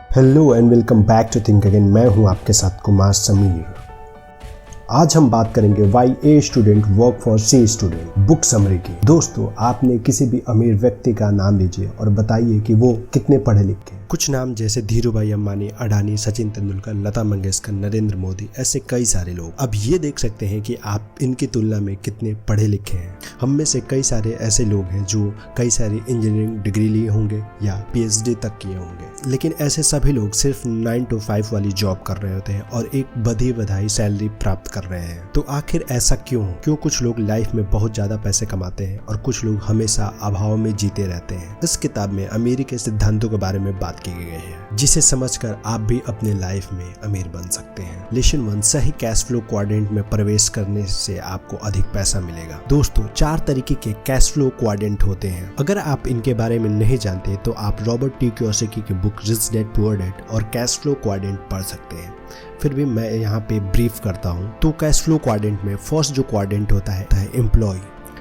Hello and welcome back to think again. मैं हूं आपके साथ कुमार समीर। आज हम बात करेंगे why A student work for C student book summary की। दोस्तों, आपने किसी भी अमीर व्यक्ति का नाम लीजिए और बताइए कि वो कितने पढ़े लिखे हैं। कुछ नाम जैसे धीरूभाई अंबानी, अडानी, सचिन तेंदुलकर, लता मंगेशकर, नरेंद्र मोदी, ऐसे कई सारे लोग। अब ये देख सकते हैं कि आप इनकी तुलना में कितने पढ़े लिखे हैं। हम में से कई सारे ऐसे लोग हैं जो कई सारी इंजीनियरिंग डिग्री लिए होंगे या पीएचडी तक किए होंगे, लेकिन ऐसे सभी लोग सिर्फ 9 to 5 वाली जॉब कर रहे होते हैं और एक बधी बधाई सैलरी प्राप्त कर रहे हैं। तो आखिर ऐसा क्यों कुछ लोग लाइफ में बहुत ज्यादा पैसे कमाते हैं और कुछ लोग हमेशा अभाव में जीते रहते हैं। इस किताब में अमीरी के सिद्धांतों के बारे में बात की गई है, जिसे समझकर आप भी अपने लाइफ में अमीर बन सकते हैं। लेसन 1, सही कैश फ्लो क्वाड्रेंट में प्रवेश करने से आपको अधिक पैसा मिलेगा। दोस्तों, 4 तरीके के कैश फ्लो क्वाड्रेंट होते हैं। अगर आप इनके बारे में नहीं जानते तो आप रॉबर्ट टी कियोसाकी की book rich dad poor dad और कैश फ्लो क्वाड्रेंट पढ़ सकते हैं। फिर भी मैं यहाँ पे ब्रीफ करता हूँ। तो कैश फ्लो क्वाड्रेंट में फर्स्ट जो क्वाड्रेंट होता है एम्प्लॉय,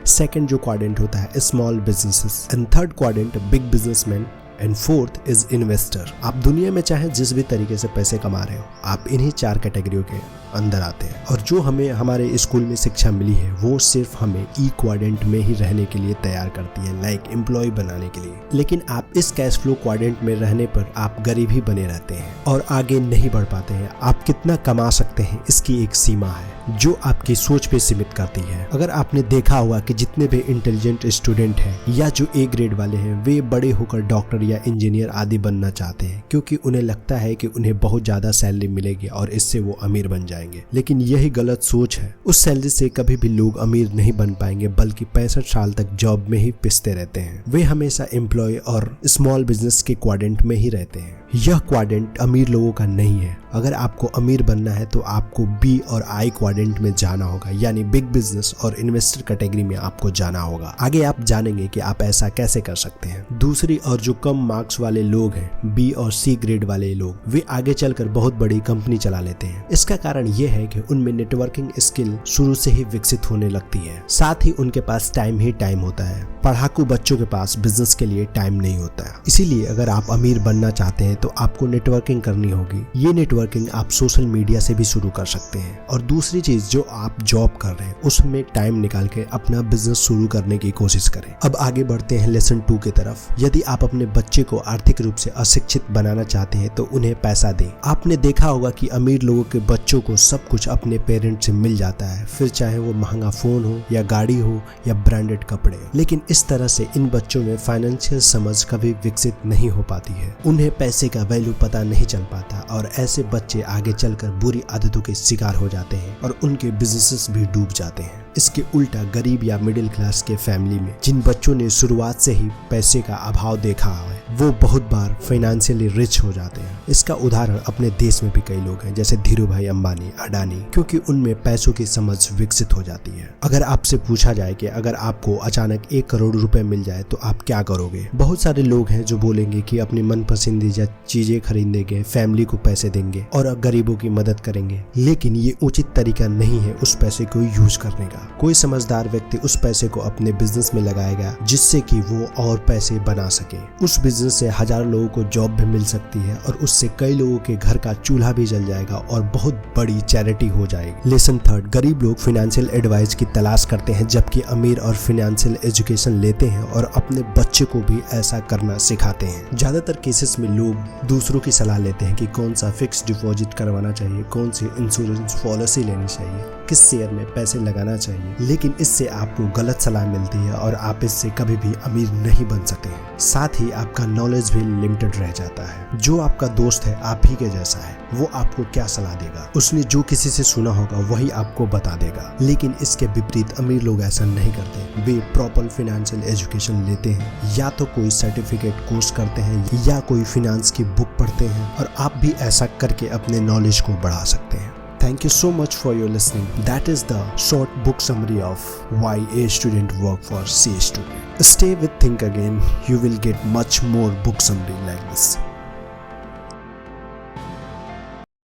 सेकंड जो क्वाड्रेंट होता है small businesses, and third quadrant big businessman, and fourth is investor. आप दुनिया में चाहे जिस भी तरीके से पैसे कमा रहे हो, आप इन्हीं 4 कैटेगरियों के अंदर आते हैं। और जो हमें हमारे स्कूल में शिक्षा मिली है वो सिर्फ हमें ई क्वाड्रेंट में ही रहने के लिए तैयार करती है, लाइक एम्प्लॉय बनाने के लिए। लेकिन आप इस कैश फ्लो क्वाड्रेंट में रहने पर आप गरीब ही बने रहते हैं और आगे नहीं बढ़ पाते हैं। आप कितना कमा सकते हैं इसकी एक सीमा है जो आपकी सोच पे सीमित करती है। अगर आपने देखा होगा कि जितने भी इंटेलिजेंट स्टूडेंट हैं या जो ए ग्रेड वाले हैं, वे बड़े होकर डॉक्टर या इंजीनियर आदि बनना चाहते हैं, क्योंकि उन्हें लगता है कि उन्हें बहुत ज्यादा सैलरी मिलेगी और इससे वो अमीर बन जाएंगे। लेकिन यही गलत सोच है। उस सैलरी से कभी भी लोग अमीर नहीं बन पाएंगे, बल्कि 65 साल तक जॉब में ही पिसते रहते हैं। वे हमेशा एम्प्लॉय और स्मॉल बिजनेस के क्वाड्रेंट में ही रहते हैं। यह क्वाड्रेंट अमीर लोगों का नहीं है। अगर आपको अमीर बनना है तो आपको बी और आई क्वाड्रेंट में जाना होगा, यानी बिग बिजनेस और इन्वेस्टर कैटेगरी में आपको जाना होगा। आगे आप जानेंगे कि आप ऐसा कैसे कर सकते हैं। दूसरी और जो कम मार्क्स वाले लोग हैं, बी और सी ग्रेड वाले लोग, वे आगे चलकर बहुत बड़ी कंपनी चला लेते हैं। इसका कारण यह है कि उनमें नेटवर्किंग स्किल शुरू से ही विकसित होने लगती है। साथ ही उनके पास टाइम ही टाइम होता है। पढ़ाकू बच्चों के पास बिजनेस के लिए टाइम नहीं होता है। इसीलिए अगर आप अमीर बनना चाहते हैं तो आपको नेटवर्किंग करनी होगी। ये नेटवर्किंग आप सोशल मीडिया से भी शुरू कर सकते हैं। और दूसरी चीज, जो आप जॉब कर रहे हैं उसमें टाइम निकाल के अपना बिजनेस शुरू करने की कोशिश करें। अब आगे बढ़ते हैं लेसन 2 की तरफ। यदि आप अपने बच्चे को आर्थिक रूप से अशिक्षित बनाना चाहते हैं तो उन्हें पैसा दें। आपने देखा होगा कि अमीर लोगों के बच्चों को सब कुछ अपने पेरेंट्स से मिल जाता है, फिर चाहे वो महंगा फोन हो या गाड़ी हो या ब्रांडेड कपड़े। लेकिन इस तरह से इन बच्चों में फाइनेंशियल समझ कभी विकसित नहीं हो पाती है। उन्हें पैसे का वैल्यू पता नहीं चल पाता और ऐसे बच्चे आगे चलकर बुरी आदतों के शिकार हो जाते हैं और उनके बिजनेसेस भी डूब जाते हैं। इसके उल्टा गरीब या मिडिल क्लास के फैमिली में जिन बच्चों ने शुरुआत से ही पैसे का अभाव देखा है, वो बहुत बार फाइनेंशियली रिच हो जाते हैं। इसका उदाहरण अपने देश में भी कई लोग हैं, जैसे धीरूभाई अंबानी, अडानी, क्योंकि उनमें पैसों की समझ विकसित हो जाती है। अगर आपसे पूछा जाए कि अगर आपको अचानक 1 करोड़ रुपए मिल जाए तो आप क्या करोगे? बहुत सारे लोग हैं जो बोलेंगे कि अपनी मन पसंदीदा चीजें खरीदेंगे, फैमिली को पैसे देंगे और गरीबों की मदद करेंगे। लेकिन ये उचित तरीका नहीं है उस पैसे को यूज करने का। कोई समझदार व्यक्ति उस पैसे को अपने बिजनेस में लगाएगा जिससे कि वो और पैसे बना सके। उस बिजनेस से हजारों लोगों को जॉब भी मिल सकती है और उससे कई लोगों के घर का चूल्हा भी जल जाएगा और बहुत बड़ी चैरिटी हो जाएगी। लेसन 3, गरीब लोग फाइनेंशियल एडवाइस की तलाश करते हैं, जबकि अमीर और फाइनेंशियल एजुकेशन लेते हैं और अपने बच्चे को भी ऐसा करना सिखाते हैं। ज्यादातर केसेस में लोग दूसरों की सलाह लेते हैं कि कौन सा फिक्स डिपॉजिट करवाना चाहिए, कौन सी इंश्योरेंस पॉलिसी लेनी चाहिए, किस शेयर में पैसे लगाना चाहिए। लेकिन इससे आपको गलत सलाह मिलती है और आप इससे कभी भी अमीर नहीं बन सकते हैं। साथ ही आपका नॉलेज भी लिमिटेड रह जाता है। जो आपका दोस्त है आप ही के जैसा है, वो आपको क्या सलाह देगा? उसने जो किसी से सुना होगा वही आपको बता देगा। लेकिन इसके विपरीत अमीर लोग ऐसा नहीं करते। वे प्रॉपर फाइनेंशियल एजुकेशन लेते हैं, या तो कोई सर्टिफिकेट कोर्स करते हैं या कोई फाइनेंस की बुक पढ़ते हैं, और आप भी ऐसा करके अपने नॉलेज को बढ़ा सकते हैं। Thank you so much for your listening. That is the short book summary of why A student work for C student. Stay with Think Again. You will get much more book summary like this.